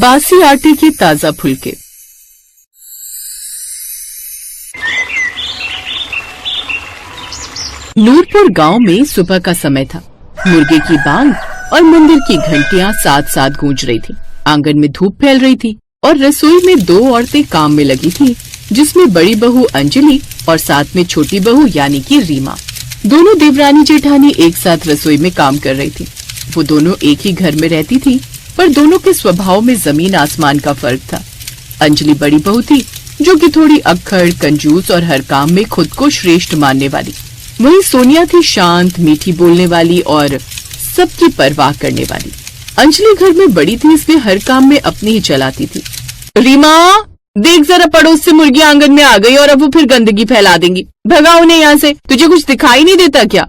बासी आटे के ताजा फुलके। नूरपुर गांव में सुबह का समय था। मुर्गे की बांग और मंदिर की घंटियां साथ साथ गूंज रही थी। आंगन में धूप फैल रही थी और रसोई में दो औरतें काम में लगी थी, जिसमें बड़ी बहू अंजलि और साथ में छोटी बहू यानी कि रीमा। दोनों देवरानी जेठानी एक साथ रसोई में काम कर रही थी। वो दोनों एक ही घर में रहती थी, पर दोनों के स्वभाव में जमीन आसमान का फर्क था। अंजलि बड़ी बहू थी, जो कि थोड़ी अक्खड़, कंजूस और हर काम में खुद को श्रेष्ठ मानने वाली। वहीं सोनिया थी शांत, मीठी बोलने वाली और सबकी परवाह करने वाली। अंजलि घर में बड़ी थी, इसलिए हर काम में अपनी ही चलाती थी। रीमा, देख जरा, पड़ोस से मुर्गी आंगन में आ गई और अब वो फिर गंदगी फैला देंगी। भगाओ उन्हें यहाँ से। तुझे कुछ दिखाई नहीं देता क्या?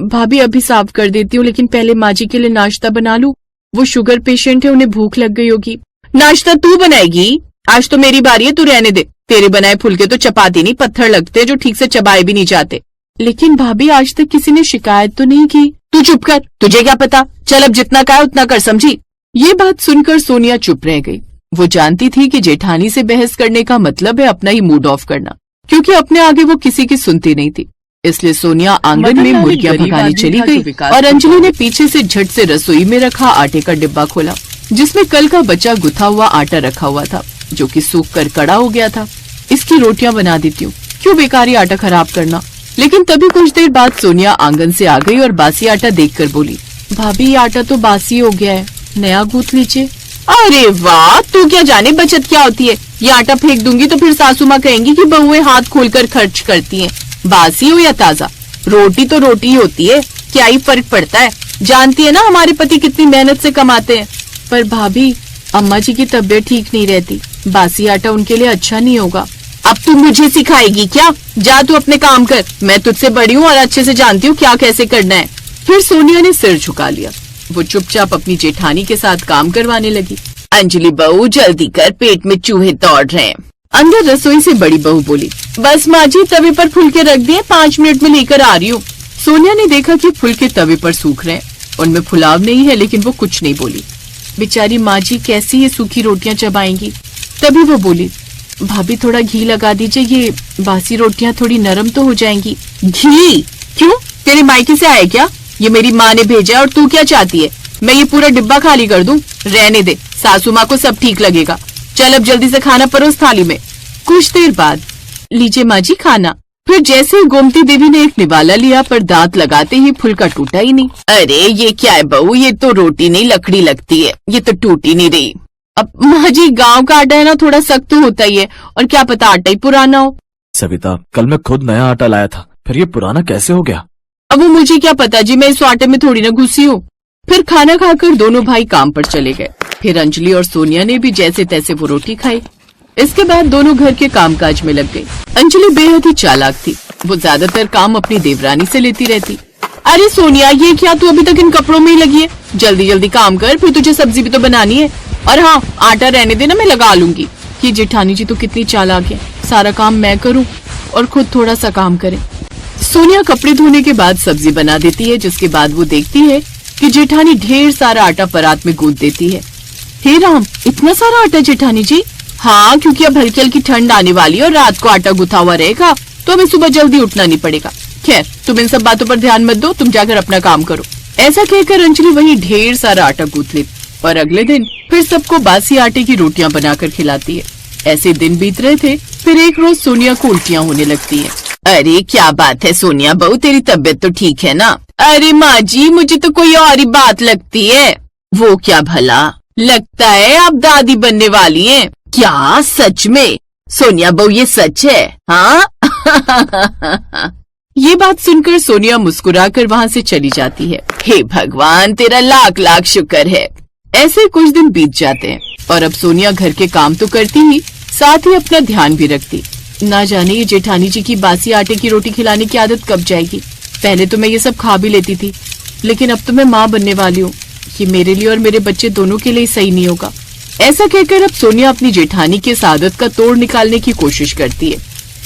भाभी अभी साफ कर देती हूँ, लेकिन पहले माँ जी के लिए नाश्ता बना लूं। वो शुगर पेशेंट है, उन्हें भूख लग गई होगी। नाश्ता तू बनाएगी? आज तो मेरी बारी है, तू रहने दे। तेरे बनाए फुलके तो चपाती नहीं, पत्थर लगते जो ठीक से चबाए भी नहीं जाते। लेकिन भाभी, आज तक किसी ने शिकायत तो नहीं की। तू चुप कर, तुझे क्या पता। चल अब जितना कहा उतना कर, समझी? ये बात सुनकर सोनिया चुप रह गई। वो जानती थी कि जेठानी से बहस करने का मतलब है अपना ही मूड ऑफ करना, क्योंकि अपने आगे वो किसी की सुनती नहीं थी। इसलिए सोनिया आंगन में मुर्गियां भगाने चली गई और अंजलि ने पीछे से झट से रसोई में रखा आटे का डिब्बा खोला, जिसमें कल का बचा गुथा हुआ आटा रखा हुआ था, जो कि सूख कर कड़ा हो गया था। इसकी रोटियां बना देती हूँ, क्यों बेकारी आटा खराब करना। लेकिन तभी कुछ देर बाद सोनिया आंगन से आ गई और बासी आटा देखकर बोली, भाभी, आटा तो बासी हो गया है, नया गूंथ लीजिए। अरे वाह, तू क्या जाने बचत क्या होती है। ये आटा फेंक दूंगी तो फिर सासू माँ कहेंगी कि बहुएं हाथ खोलकर खर्च करती हैं। बासी हो या ताजा, रोटी तो रोटी ही होती है, क्या ही फर्क पड़ता है। जानती है ना हमारे पति कितनी मेहनत से कमाते हैं। पर भाभी, अम्मा जी की तबीयत ठीक नहीं रहती, बासी आटा उनके लिए अच्छा नहीं होगा। अब तू मुझे सिखाएगी क्या? जा तू अपने काम कर, मैं तुझसे बड़ी हूँ और अच्छे से जानती हूँ क्या कैसे करना है। फिर सोनिया ने सिर झुका लिया। वो चुपचाप अपनी जेठानी के साथ काम करवाने लगी। अंजलि बहू, जल्दी कर, पेट में चूहे दौड़ रहे हैं। अंदर रसोई से बड़ी बहू बोली, बस माँ जी, तवे पर फुलके रख दिए, 5 मिनट में लेकर आ रही हूँ। सोनिया ने देखा कि फुलके तवे पर सूख रहे हैं, उनमें फुलाव नहीं है, लेकिन वो कुछ नहीं बोली। बेचारी माँ जी कैसी ये सूखी रोटियां चबाएंगी। तभी वो बोली, भाभी, थोड़ा घी लगा दीजिए, ये बासी रोटियां थोड़ी नरम तो हो जाएंगी। घी? क्यों, तेरे मायके से आए क्या? ये मेरी माँ ने भेजा और तू क्या चाहती है? मैं ये पूरा डिब्बा खाली कर दूं? रहने दे, सासू माँ को सब ठीक लगेगा। चल अब जल्दी से खाना परोस थाली में। कुछ देर बाद, लीजिए माँ जी खाना। फिर जैसे ही गोमती देवी ने एक निवाला लिया, पर दांत लगाते ही फुलका टूटा ही नहीं। अरे ये क्या है बहू, ये तो रोटी नहीं लकड़ी लगती है, ये तो टूट ही नहीं रही। अब माँ जी, गाँव का आटा है ना, थोड़ा सख्त तो होता ही है, और क्या पता आटा ही पुराना हो। सविता, कल मैं खुद नया आटा लाया था, फिर ये पुराना कैसे हो गया? अब वो मुझे क्या पता जी, मैं इस आटे में थोड़ी ना घुसी हूँ। फिर खाना खाकर दोनों भाई काम पर चले गए। फिर अंजलि और सोनिया ने भी जैसे तैसे वो रोटी खाई। इसके बाद दोनों घर के कामकाज में लग गई। अंजलि बेहद ही चालाक थी, वो ज्यादातर काम अपनी देवरानी से लेती रहती। अरे सोनिया, ये क्या, तू अभी तक इन कपड़ों में ही लगी है? जल्दी जल्दी काम कर, फिर तुझे सब्जी भी तो बनानी है। और हाँ, आटा रहने देना, मैं लगा लूंगी। ये जेठानी जी तो कितनी चालाक है, सारा काम मैं करूँ और खुद थोड़ा सा काम करे। सोनिया कपड़े धोने के बाद सब्जी बना देती है, जिसके बाद वो देखती है कि जेठानी ढेर सारा आटा परात में गूंथ देती है। हे राम, इतना सारा आटा जेठानी जी? हाँ, क्योंकि अब हल्की हल्की ठंड आने वाली है और रात को आटा गुथा हुआ रहेगा, तो हमें सुबह जल्दी उठना नहीं पड़ेगा। खैर, तुम इन सब बातों पर ध्यान मत दो, तुम जाकर अपना काम करो। ऐसा कहकर अंजलि वहीं ढेर सारा आटा गूंथ लेती और अगले दिन फिर सबको बासी आटे की रोटियां बनाकर खिलाती है। ऐसे दिन बीत रहे थे। फिर एक रोज सोनिया को उल्टियां होने लगती है। अरे क्या बात है सोनिया बहू, तेरी तबीयत तो ठीक है ना? अरे माँ जी, मुझे तो कोई और ही बात लगती है। वो क्या भला? लगता है आप दादी बनने वाली हैं। क्या, सच में? सोनिया बहू, ये सच है? हाँ? ये बात सुनकर सोनिया मुस्कुराकर वहाँ से चली जाती है। हे भगवान, तेरा लाख लाख शुक्र है। ऐसे कुछ दिन बीत जाते हैं और अब सोनिया घर के काम तो करती ही, साथ ही अपना ध्यान भी रखती। ना जाने ये जेठानी जी की बासी आटे की रोटी खिलाने की आदत कब जाएगी। पहले तो मैं ये सब खा भी लेती थी, लेकिन अब तो मैं माँ बनने वाली हूँ। ये मेरे लिए और मेरे बच्चे दोनों के लिए सही नहीं होगा। ऐसा कहकर अब सोनिया अपनी जेठानी की इस आदत का तोड़ निकालने की कोशिश करती है।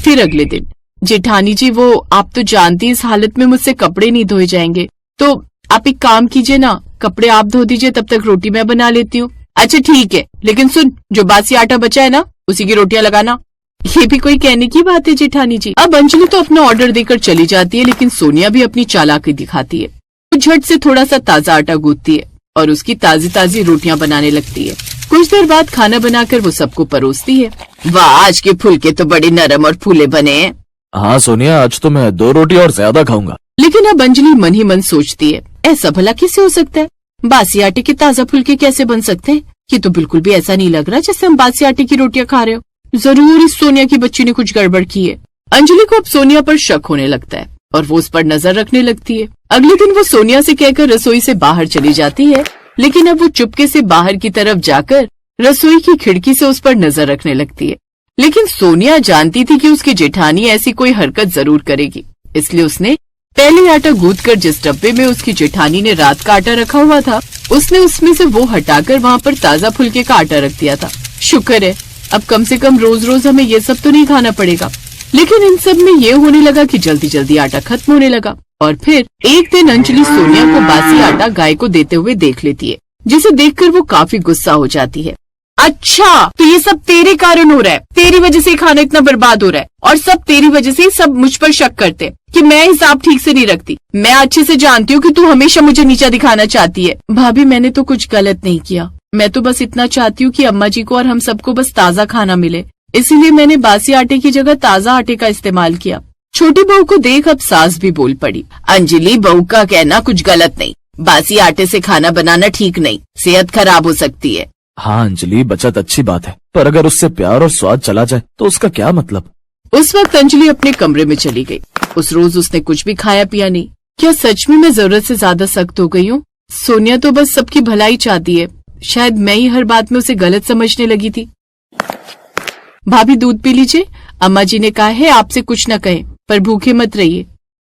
फिर अगले दिन, जेठानी जी, वो आप तो जानती, इस हालत में मुझसे कपड़े नहीं धोए जाएंगे, तो आप एक काम कीजिए ना, कपड़े आप धो दीजिए, तब तक रोटी मैं बना लेती हूँ। अच्छा ठीक है, लेकिन सुन, जो बासी आटा बचा है ना, उसी की रोटियां लगाना। ये भी कोई कहने की बात है जेठानी जी। अब अंजलि तो अपना ऑर्डर देकर चली जाती है, लेकिन सोनिया भी अपनी चालाकी दिखाती है। वो झट से थोड़ा सा ताजा आटा गूंथती है और उसकी ताजी ताजी रोटियां बनाने लगती है। कुछ देर बाद खाना बनाकर वो सबको परोसती है। वाह, आज के फुलके तो बड़े नरम और फूले बने हैं। हाँ सोनिया, आज तो मैं 2 रोटी और ज्यादा खाऊंगा। लेकिन अब अंजलि मन ही मन सोचती है, ऐसा भला कैसे हो सकता है? बासी आटे के ताजा फुलके कैसे बन सकते हैं? ये तो बिल्कुल भी ऐसा नहीं लग रहा जैसे हम बासी आटे की रोटियां खा रहे हो। जरूर इस सोनिया की बच्ची ने कुछ गड़बड़ की है। अंजलि को अब सोनिया पर शक होने लगता है और वो उस पर नजर रखने लगती है। अगले दिन वो सोनिया से कहकर रसोई से बाहर चली जाती है, लेकिन अब वो चुपके से बाहर की तरफ जाकर रसोई की खिड़की से उस पर नजर रखने लगती है। लेकिन सोनिया जानती थी कि उसकी जेठानी ऐसी कोई हरकत जरूर करेगी, इसलिए उसने पहले आटा गूंथकर जिस डब्बे में उसकी जेठानी ने रात का आटा रखा हुआ था, उसने उसमें से वो हटाकर वहाँ पर ताजा फुलके का आटा रख दिया था। शुक्र है, अब कम से कम रोज रोज हमें ये सब तो नहीं खाना पड़ेगा। लेकिन इन सब में ये होने लगा कि जल्दी जल्दी आटा खत्म होने लगा। और फिर एक दिन अंजलि सोनिया को बासी आटा गाय को देते हुए देख लेती है, जिसे देखकर वो काफी गुस्सा हो जाती है। अच्छा, तो ये सब तेरे कारण हो रहा है, तेरी वजह से खाना इतना बर्बाद हो रहा है, और सब तेरी वजह से सब मुझ पर शक करते हैं कि मैं हिसाब ठीक से नहीं रखती। मैं अच्छे से जानती हूँ कि तू हमेशा मुझे नीचा दिखाना चाहती है। भाभी, मैंने तो कुछ गलत नहीं किया, मैं तो बस इतना चाहती हूँ कि अम्मा जी को और हम सबको बस ताजा खाना मिले, इसीलिए मैंने बासी आटे की जगह ताजा आटे का इस्तेमाल किया। छोटी बहू को देख अब सास भी बोल पड़ी। अंजलि, बहू का कहना कुछ गलत नहीं, बासी आटे से खाना बनाना ठीक नहीं, सेहत खराब हो सकती है। हाँ अंजलि, बचत अच्छी बात है, पर अगर उससे प्यार और स्वाद चला जाए तो उसका क्या मतलब। उस वक्त अंजलि अपने कमरे में चली गई। उस रोज उसने कुछ भी खाया पिया नहीं। क्या सच में मैं जरूरत से ज्यादा सख्त हो गई हूँ? सोनिया तो बस सबकी भलाई चाहती है, शायद मैं ही हर बात में उसे गलत समझने लगी थी। भाभी, दूध पी लीजिए, अम्मा जी ने कहा है आपसे कुछ न कहें, पर भूखे मत रहिए।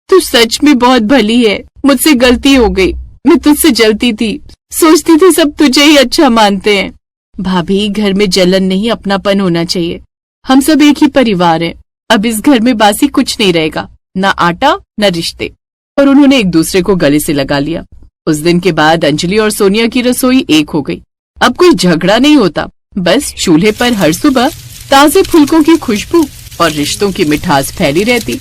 तू सच में बहुत भली है, मुझसे गलती हो गई, मैं तुझसे जलती थी, सोचती थी सब तुझे ही अच्छा मानते हैं। भाभी, घर में जलन नहीं, अपनापन होना चाहिए। हम सब एक ही परिवार हैं। अब इस घर में बासी कुछ नहीं रहेगा, ना आटा न रिश्ते। और उन्होंने एक दूसरे को गले से लगा लिया। उस दिन के बाद अंजलि और सोनिया की रसोई एक हो गई। अब कोई झगड़ा नहीं होता, बस चूल्हे पर हर सुबह ताजे फुलकों की खुशबू और रिश्तों की मिठास फैली रहती।